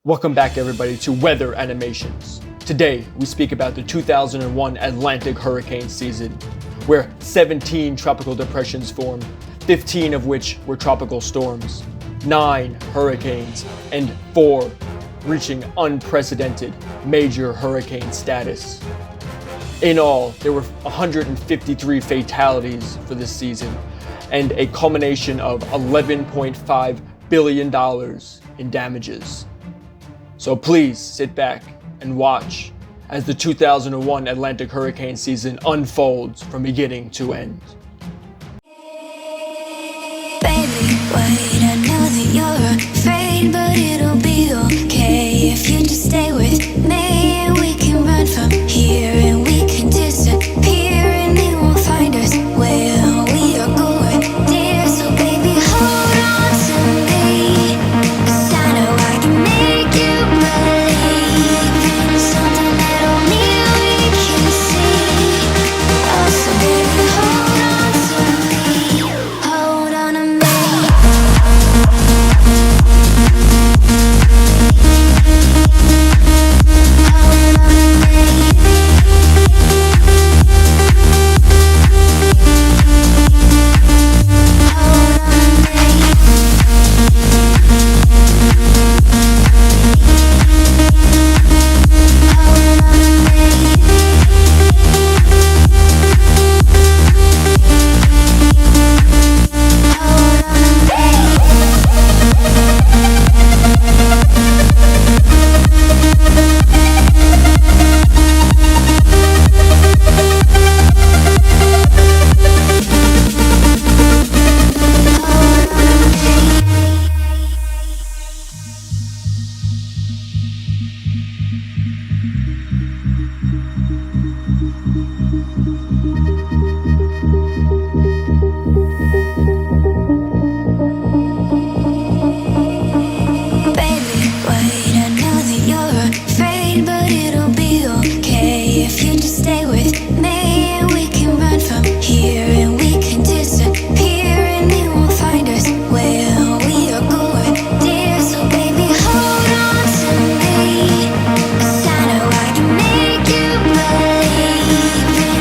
Welcome back everybody to Weather Animations. Today we speak about the 2001 Atlantic hurricane season, where 17 tropical depressions formed, 15 of which were tropical storms, 9 hurricanes, and 4 reaching unprecedented major hurricane status. In all, there were 153 fatalities for this season, and a culmination of $11.5 billion in damages. So please sit back and watch as the 2001 Atlantic hurricane season unfolds from beginning to end. Baby, wait, I know that you're afraid, but it'll be okay if you just stay with me, and we can run from here, and we can disappear, and they won't find us where we are going, dear. So baby, hold on to me, 'cause I know I can make you believe in something that only we can see. Oh, so baby, hold on to me, hold on to me.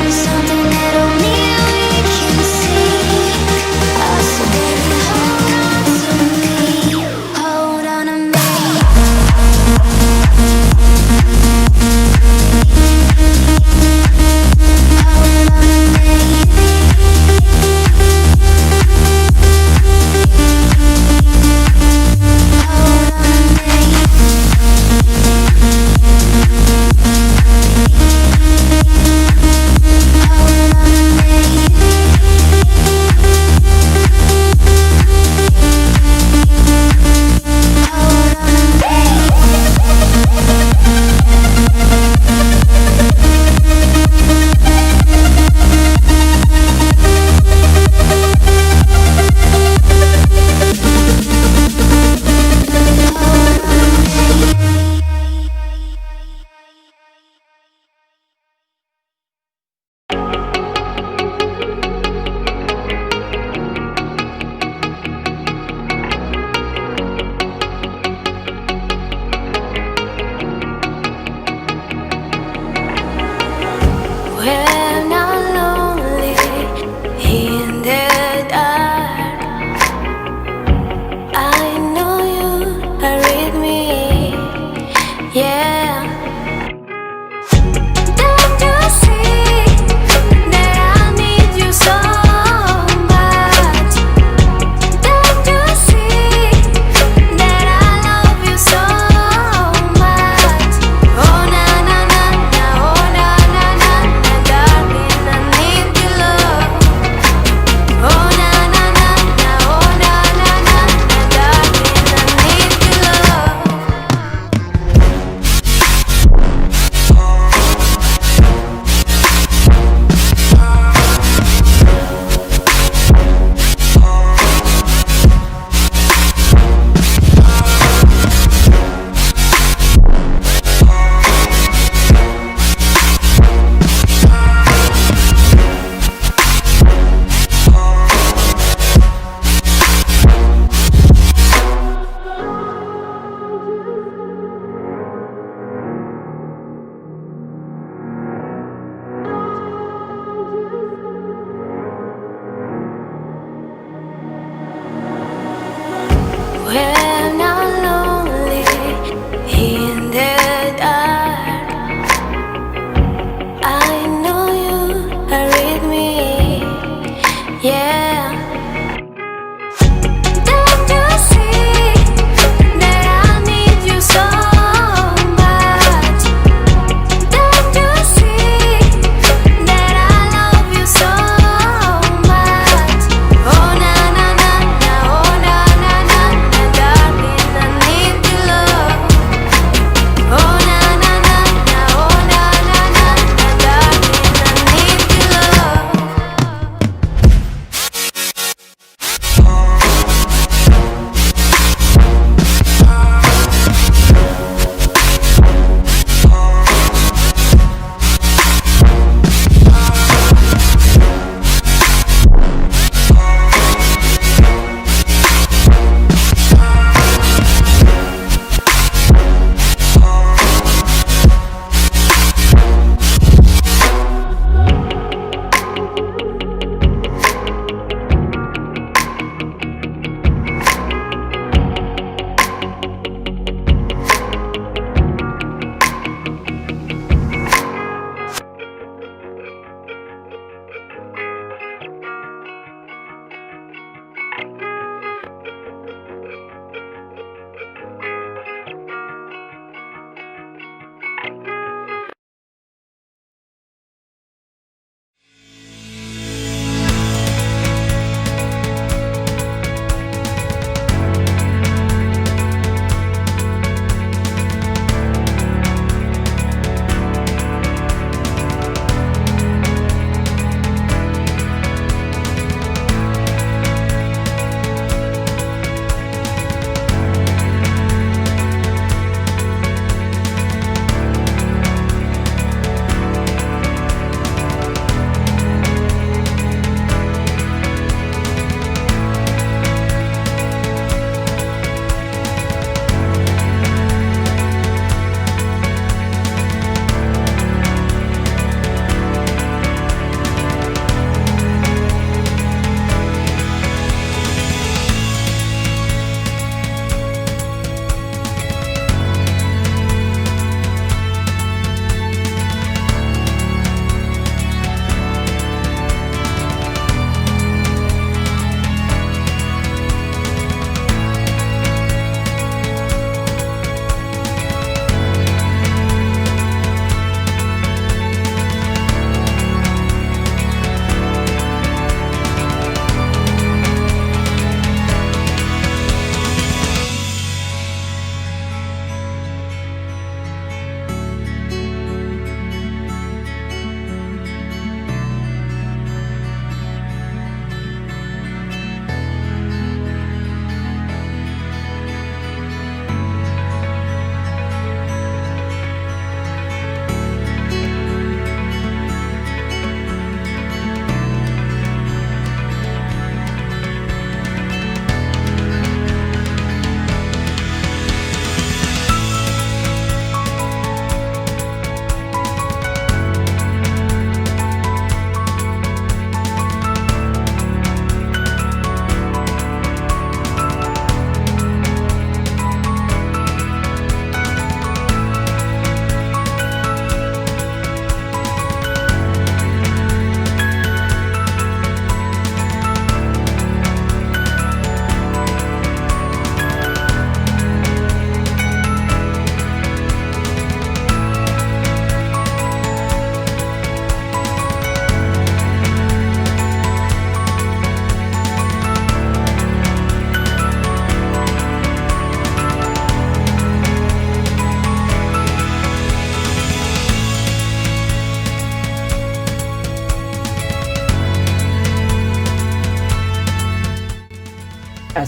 Something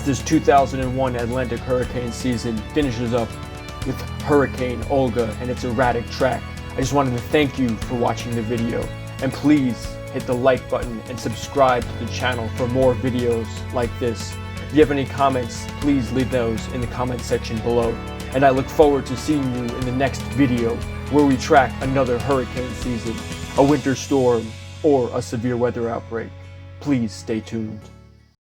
this 2001 Atlantic hurricane season finishes up with Hurricane Olga and its erratic track. I just wanted to thank you for watching the video, and please hit the like button and subscribe to the channel for more videos like this. If you have any comments, please leave those in the comment section below. And I look forward to seeing you in the next video where we track another hurricane season, a winter storm, or a severe weather outbreak. Please stay tuned.